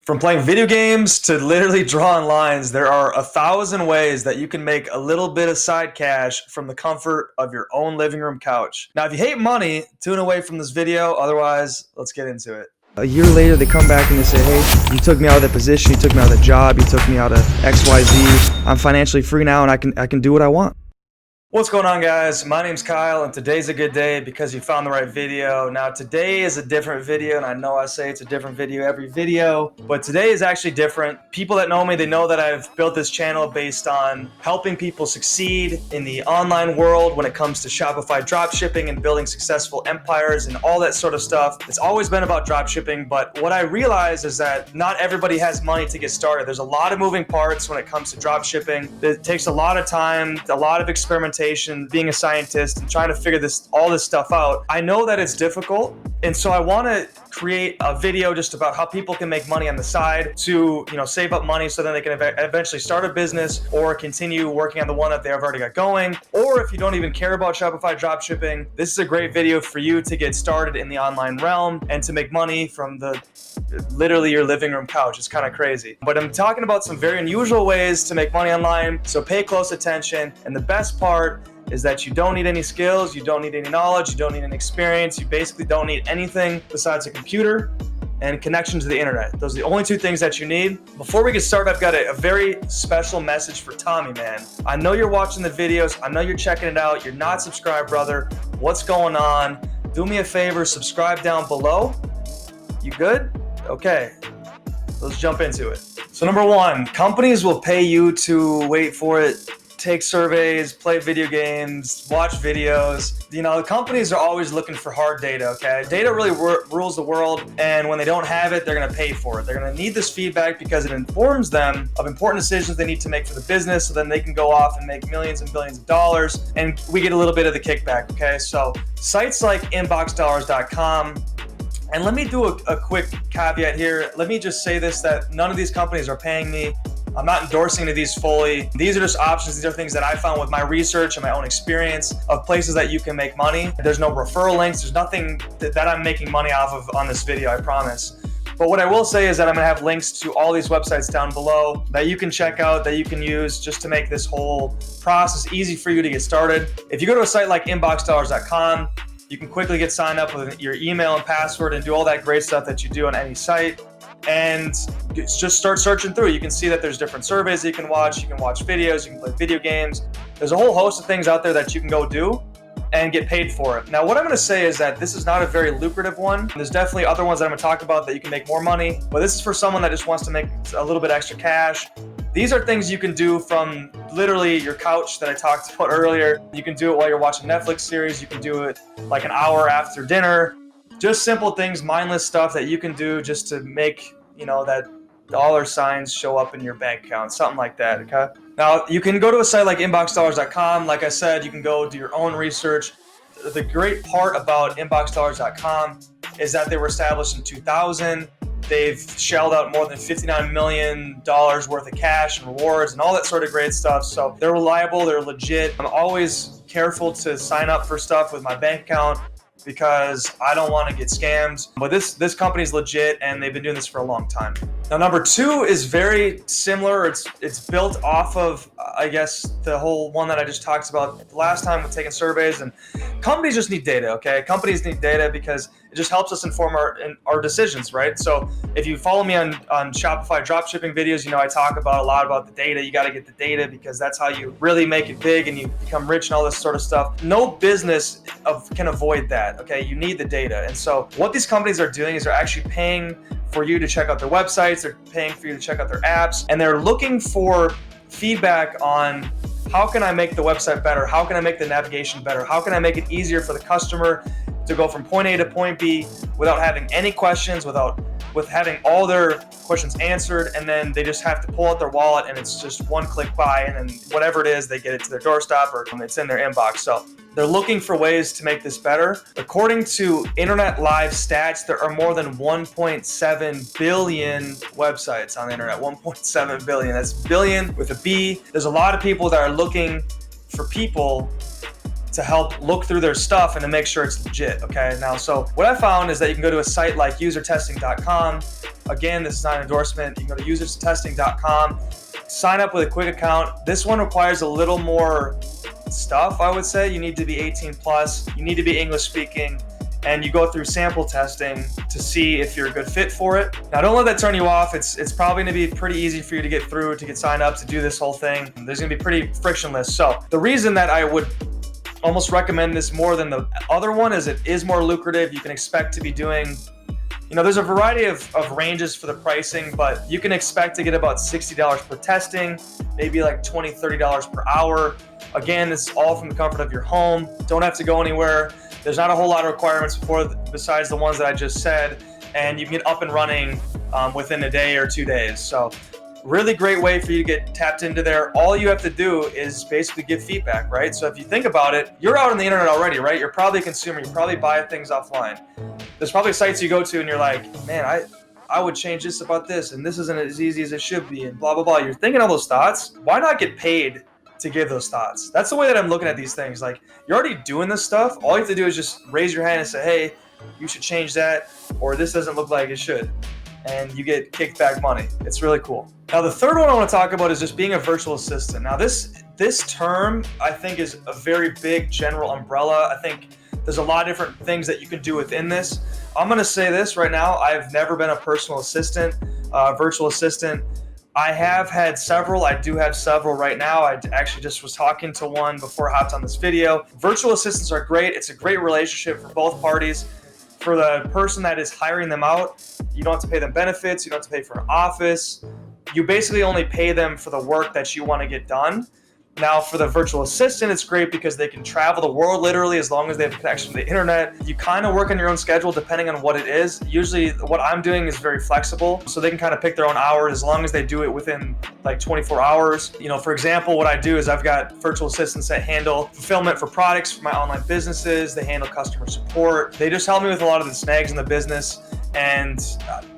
From playing video games to literally drawing lines, there are 1,000 ways that you can make a little bit of side cash from the comfort of your own living room couch. Now, if you hate money, tune away from this video. Otherwise, let's get into it. A year later, they come back and they say, hey, you took me out of that position, you took me out of the job, you took me out of XYZ. I'm financially free now and I can do what I want. What's going on, guys? My name's Kyle, and today's a good day because you found the right video. Now, today is a different video, and I know I say it's a different video every video, but today is actually different. People that know me, they know that I've built this channel based on helping people succeed in the online world when it comes to Shopify dropshipping and building successful empires and all that sort of stuff. It's always been about dropshipping, but what I realize is that not everybody has money to get started. There's a lot of moving parts when it comes to dropshipping. It takes a lot of time, a lot of experimentation, being a scientist and trying to figure all this stuff out. I know that it's difficult, and so I want to create a video just about how people can make money on the side to, save up money so then they can eventually start a business or continue working on the one that they've already got going. Or if you don't even care about Shopify dropshipping, this is a great video for you to get started in the online realm and to make money from literally your living room couch. It's kind of crazy. But I'm talking about some very unusual ways to make money online, so pay close attention. And the best part is that you don't need any skills, you don't need any knowledge, you don't need any experience, you basically don't need anything besides a computer and connection to the internet. Those are the only two things that you need. Before we get started, I've got a very special message for Tommy, man. I know you're watching the videos, I know you're checking it out, you're not subscribed, brother. What's going on? Do me a favor, subscribe down below. You good? Okay, let's jump into it. So number one, companies will pay you to, wait for it, take surveys, play video games, watch videos. Companies are always looking for hard data, okay? Data really rules the world, and when they don't have it, they're gonna pay for it. They're gonna need this feedback because it informs them of important decisions they need to make for the business, so then they can go off and make millions and billions of dollars, and we get a little bit of the kickback, okay? So sites like inboxdollars.com, and let me do a quick caveat here. Let me just say this, that none of these companies are paying me. I'm not endorsing any of these fully. These are just options. These are things that I found with my research and my own experience of places that you can make money. There's no referral links. There's nothing that I'm making money off of on this video, I promise. But what I will say is that I'm gonna have links to all these websites down below that you can check out, that you can use just to make this whole process easy for you to get started. If you go to a site like inboxdollars.com, you can quickly get signed up with your email and password and do all that great stuff that you do on any site. And just start searching through. You can see that there's different surveys that you can watch videos, you can play video games. There's a whole host of things out there that you can go do and get paid for it. Now, what I'm gonna say is that this is not a very lucrative one. There's definitely other ones that I'm gonna talk about that you can make more money, but this is for someone that just wants to make a little bit extra cash. These are things you can do from literally your couch that I talked about earlier. You can do it while you're watching a Netflix series. You can do it like an hour after dinner. Just simple things, mindless stuff that you can do just to make, that dollar signs show up in your bank account, something like that, okay? Now, you can go to a site like inboxdollars.com. Like I said, you can go do your own research. The great part about inboxdollars.com is that they were established in 2000. They've shelled out more than $59 million worth of cash and rewards and all that sort of great stuff. So they're reliable, they're legit. I'm always careful to sign up for stuff with my bank account because I don't want to get scammed. But this company's legit, and they've been doing this for a long time. Now, number two is very similar. It's built off of, I guess, the whole one that I just talked about last time with taking surveys. And companies just need data, okay? Companies need data because it just helps us inform our decisions, right? So if you follow me on Shopify dropshipping videos, I talk about a lot about the data. You got to get the data because that's how you really make it big and you become rich and all this sort of stuff. No business can avoid that, okay? You need the data. And so what these companies are doing is they're actually paying for you to check out their websites, they're paying for you to check out their apps, and they're looking for feedback on how can I make the website better? How can I make the navigation better? How can I make it easier for the customer to go from point A to point B without having any questions, with having all their questions answered, and then they just have to pull out their wallet and it's just one click buy, and then whatever it is, they get it to their doorstep or it's in their inbox. So they're looking for ways to make this better. According to Internet Live stats, there are more than 1.7 billion websites on the internet. 1.7 billion. That's billion with a B. There's a lot of people that are looking for people to help look through their stuff and to make sure it's legit, okay? Now, so what I found is that you can go to a site like usertesting.com. Again, this is not an endorsement. You can go to usertesting.com, sign up with a quick account. This one requires a little more stuff, I would say. You need to be 18 plus, you need to be English speaking, and you go through sample testing to see if you're a good fit for it. Now, don't let that turn you off. It's probably gonna be pretty easy for you to get through, to get signed up, to do this whole thing. There's gonna be pretty frictionless. So the reason that I would almost recommend this more than the other one is it is more lucrative. You can expect to be doing, there's a variety of ranges for the pricing, but you can expect to get about $60 per testing, maybe like $20, $30 per hour. Again, this is all from the comfort of your home. Don't have to go anywhere. There's not a whole lot of requirements besides the ones that I just said, and you can get up and running within a day or 2 days. So really great way for you to get tapped into there. All you have to do is basically give feedback, right? So if you think about it, you're out on the internet already, right? You're probably a consumer. You probably buy things offline. There's probably sites you go to and you're like, man, I would change this about this, and this isn't as easy as it should be, and blah, blah, blah. You're thinking all those thoughts. Why not get paid to give those thoughts? That's the way that I'm looking at these things. Like, you're already doing this stuff. All you have to do is just raise your hand and say, hey, you should change that, or this doesn't look like it should. And you get kicked back money. It's really cool. Now, the third one I want to talk about is just being a virtual assistant. Now, this term, I think, is a very big general umbrella. I think there's a lot of different things that you can do within this. I'm going to say this right now. I've never been a personal assistant, virtual assistant. I have had several. I do have several right now. I actually just was talking to one before I hopped on this video. Virtual assistants are great. It's a great relationship for both parties. For the person that is hiring them out, you don't have to pay them benefits. You don't have to pay for an office. You basically only pay them for the work that you want to get done. Now, for the virtual assistant, it's great because they can travel the world literally as long as they have a connection to the internet. You kind of work on your own schedule depending on what it is. Usually what I'm doing is very flexible, so they can kind of pick their own hours as long as they do it within like 24 hours. For example, what I do is I've got virtual assistants that handle fulfillment for products for my online businesses. They handle customer support. They just help me with a lot of the snags in the business. And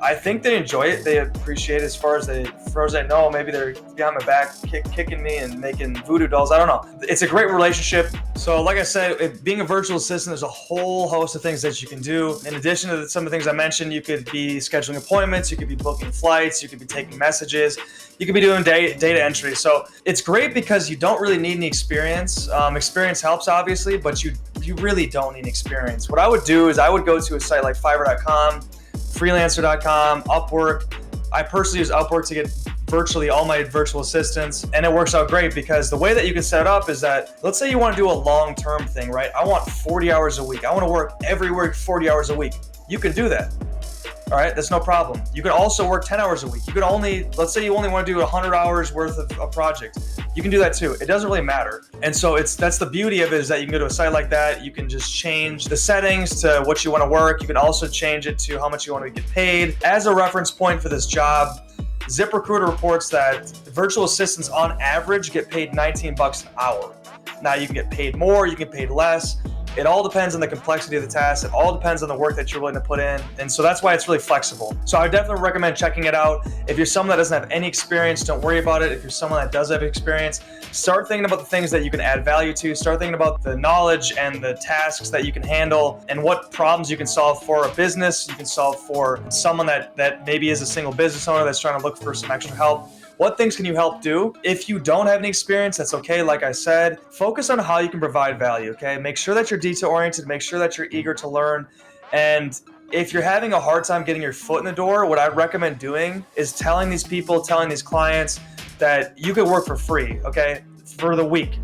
I think they enjoy it. They appreciate it. As far as I know, maybe they're behind my back kicking me and making voodoo dolls. I don't know. It's a great relationship. So like I said, being a virtual assistant, there's a whole host of things that you can do. In addition to some of the things I mentioned, you could be scheduling appointments, you could be booking flights, you could be taking messages, you could be doing data entry. So it's great because you don't really need any experience. Experience helps, obviously, but you really don't need experience. What I would do is I would go to a site like Fiverr.com, freelancer.com, Upwork. I personally use Upwork to get virtually all my virtual assistants, and it works out great because the way that you can set it up is that, let's say you want to do a long-term thing, right? I want 40 hours a week. I want to work every week 40 hours a week. You can do that. All right, that's no problem. You can also work 10 hours a week. You could let's say you only want to do 100 hours worth of a project. You can do that too. It doesn't really matter. And so that's the beauty of it, is that you can go to a site like that. You can just change the settings to what you want to work. You can also change it to how much you want to get paid. As a reference point for this job, ZipRecruiter reports that virtual assistants on average get paid $19 an hour. Now, you can get paid more, you can get paid less. It all depends on the complexity of the task. It all depends on the work that you're willing to put in. And so that's why it's really flexible. So I would definitely recommend checking it out. If you're someone that doesn't have any experience, don't worry about it. If you're someone that does have experience, start thinking about the things that you can add value to. Start thinking about the knowledge and the tasks that you can handle and what problems you can solve for a business. You can solve for someone that maybe is a single business owner that's trying to look for some extra help. What things can you help do? If you don't have any experience, that's okay. Like I said, focus on how you can provide value, okay? Make sure that you're detail-oriented. Make sure that you're eager to learn. And if you're having a hard time getting your foot in the door, what I recommend doing is telling these clients that you could work for free, okay? For the week.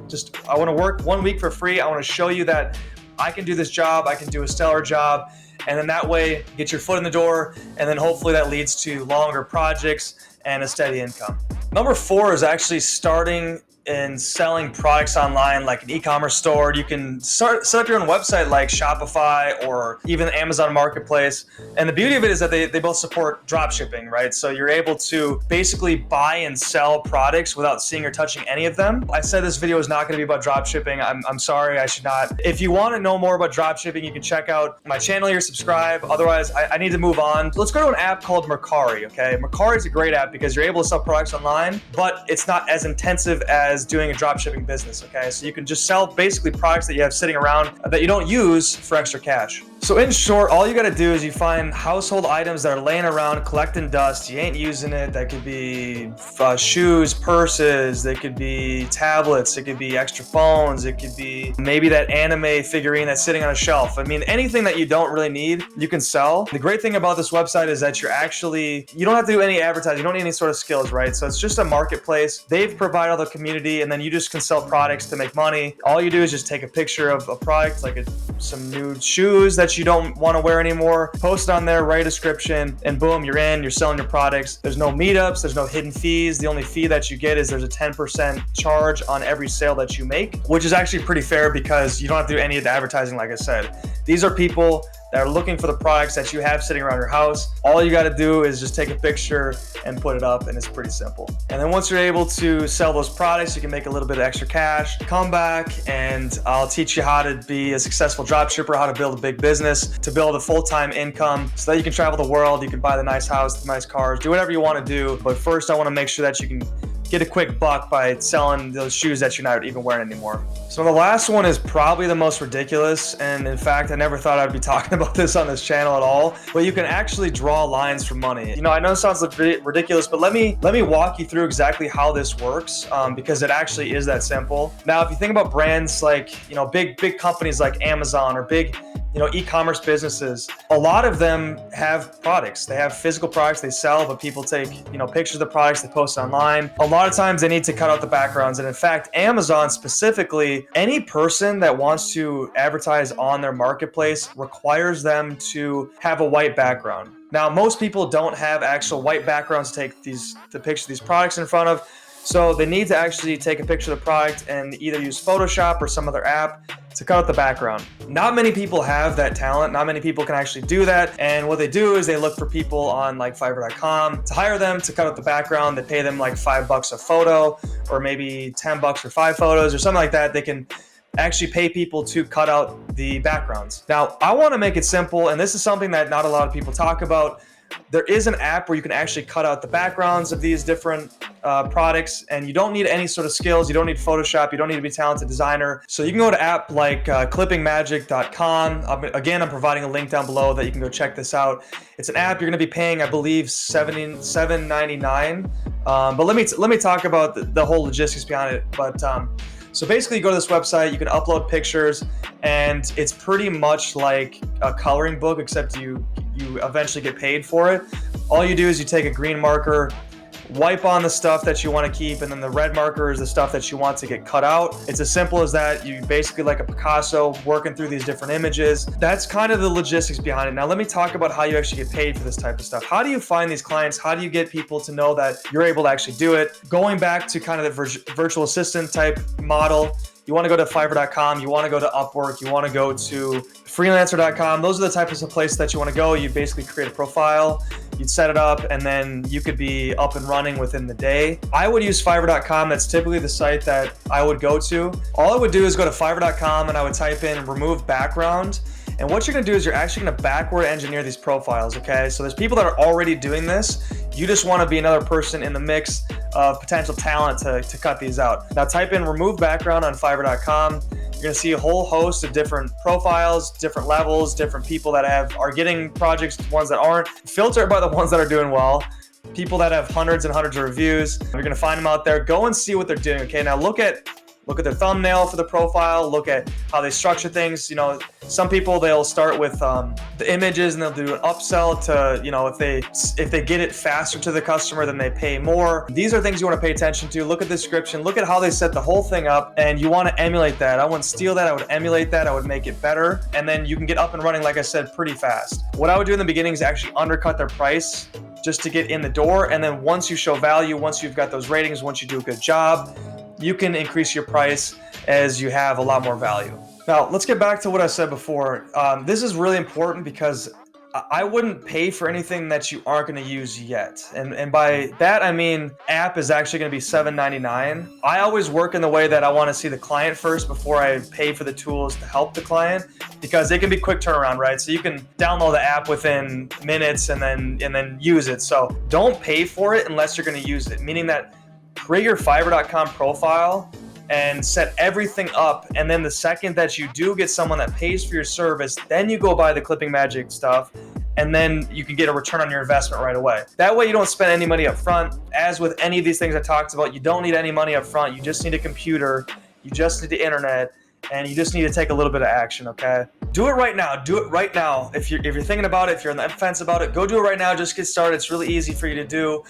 Just, I want to work 1 week for free. I want to show you that I can do this job. I can do a stellar job. And then that way, get your foot in the door. And then hopefully that leads to longer projects and a steady income. Number 4 is actually starting and selling products online, like an e-commerce store. You can set up your own website like Shopify or even Amazon Marketplace. And the beauty of it is that they both support drop shipping, right? So you're able to basically buy and sell products without seeing or touching any of them. I said this video is not going to be about drop shipping. I'm sorry, I should not. If you want to know more about drop shipping, you can check out my channel here, subscribe. Otherwise, I need to move on. Let's go to an app called Mercari, okay? Mercari is a great app because you're able to sell products online, but it's not as intensive as as doing a drop shipping business, okay? So you can just sell basically products that you have sitting around that you don't use for extra cash. So in short, all you gotta do is you find household items that are laying around collecting dust. You ain't using it. That could be shoes, purses. They could be tablets. It could be extra phones. It could be maybe that anime figurine that's sitting on a shelf. I mean, anything that you don't really need, you can sell. The great thing about this website is that you don't have to do any advertising. You don't need any sort of skills, right? So it's just a marketplace. They've provided all the community, and then you just can sell products to make money. All you do is just take a picture of a product, like some new shoes that you don't want to wear anymore, post it on there, write a description, and boom, you're in, you're selling your products. There's no meetups, there's no hidden fees. The only fee that you get is there's a 10% charge on every sale that you make, which is actually pretty fair because you don't have to do any of the advertising, like I said. These are people that are looking for the products that you have sitting around your house. All you got to do is just take a picture and put it up, and it's pretty simple. And then once you're able to sell those products, you can make a little bit of extra cash. Come back and I'll teach you how to be a successful dropshipper, how to build a big business, to build a full-time income so that you can travel the world, you can buy the nice house, the nice cars, do whatever you want to do. But first, I want to make sure that you can get a quick buck by selling those shoes that you're not even wearing anymore. So the last one is probably the most ridiculous, and in fact, I never thought I'd be talking about this on this channel at all, but you can actually draw lines for money. You know, I know it sounds ridiculous, but let me walk you through exactly how this works, because it actually is that simple. Now, if you think about brands like, you know, big companies like Amazon or big, you know, e-commerce businesses, a lot of them have products. They have physical products they sell, but people take, you know, pictures of the products, they post online. A lot of times they need to cut out the backgrounds. And in fact, Amazon specifically, any person that wants to advertise on their marketplace requires them to have a white background. Now, most people don't have actual white backgrounds to take the picture of these products in front of. So they need to actually take a picture of the product and either use Photoshop or some other app to cut out the background. Not many people have that talent. Not many people can actually do that. And what they do is they look for people on like Fiverr.com to hire them to cut out the background. They pay them like $5 a photo, or maybe $10 for 5 photos or something like that. They can actually pay people to cut out the backgrounds. Now, I want to make it simple, and this is something that not a lot of people talk about. There is an app where you can actually cut out the backgrounds of these different products, and you don't need any sort of skills. You don't need Photoshop. You don't need to be a talented designer. So you can go to app like clippingmagic.com. Again, I'm providing a link down below that you can go check this out. It's an app you're going to be paying, I believe, $7.99. But let me talk about the whole logistics behind it. But so basically, you go to this website, you can upload pictures, and it's pretty much like a coloring book, except you eventually get paid for it. All you do is you take a green marker, wipe on the stuff that you want to keep, and then the red marker is the stuff that you want to get cut out. It's as simple as that. You basically like a Picasso working through these different images. That's kind of the logistics behind it. Now let me talk about how you actually get paid for this type of stuff. How do you find these clients? How do you get people to know that you're able to actually do it? Going back to kind of the virtual assistant type model, you want to go to Fiverr.com, you want to go to Upwork, you want to go to freelancer.com. Those are the types of places that you want to go. You basically create a profile, you'd set it up, and then you could be up and running within the day. I would use Fiverr.com. That's typically the site that I would go to. All I would do is go to Fiverr.com and I would type in remove background. And what you're gonna do is you're actually gonna backward engineer these profiles, okay? So there's people that are already doing this. You just wanna be another person in the mix of potential talent to cut these out. Now type in remove background on Fiverr.com. You're gonna see a whole host of different profiles, different levels, different people that are getting projects, ones that aren't. Filter it by the ones that are doing well. People that have hundreds and hundreds of reviews. You're gonna find them out there. Go and see what they're doing, okay? Now look at their thumbnail for the profile, look at how they structure things. You know, some people, they'll start with the images and they'll do an upsell to, you know, if they get it faster to the customer, then they pay more. These are things you want to pay attention to. Look at the description, look at how they set the whole thing up, and you want to emulate that. I wouldn't steal that, I would emulate that, I would make it better, and then you can get up and running, like I said, pretty fast. What I would do in the beginning is actually undercut their price just to get in the door, and then once you show value, once you've got those ratings, once you do a good job, you can increase your price as you have a lot more value. Now, let's get back to what I said before. This is really important because I wouldn't pay for anything that you aren't going to use yet. And by that, I mean, app is actually going to be $7.99. I always work in the way that I want to see the client first before I pay for the tools to help the client, because they can be quick turnaround, right? So you can download the app within minutes and then use it. So don't pay for it unless you're going to use it, meaning that create your Fiverr.com profile and set everything up. And then the second that you do get someone that pays for your service, then you go buy the Clipping Magic stuff, and then you can get a return on your investment right away. That way you don't spend any money up front. As with any of these things I talked about, you don't need any money up front. You just need a computer, you just need the internet, and you just need to take a little bit of action, okay? Do it right now. Do it right now. If you're thinking about it, if you're on the fence about it, go do it right now. Just get started. It's really easy for you to do.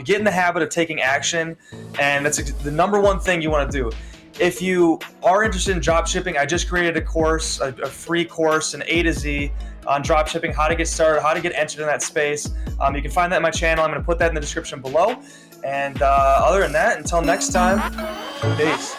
Get in the habit of taking action, and that's the number one thing you want to do. If you are interested in drop shipping, I just created a course, a free course, an A to Z on drop shipping, how to get started, how to get entered in that space. You can find that on my channel. I'm going to put that in the description below. And other than that, until next time, peace.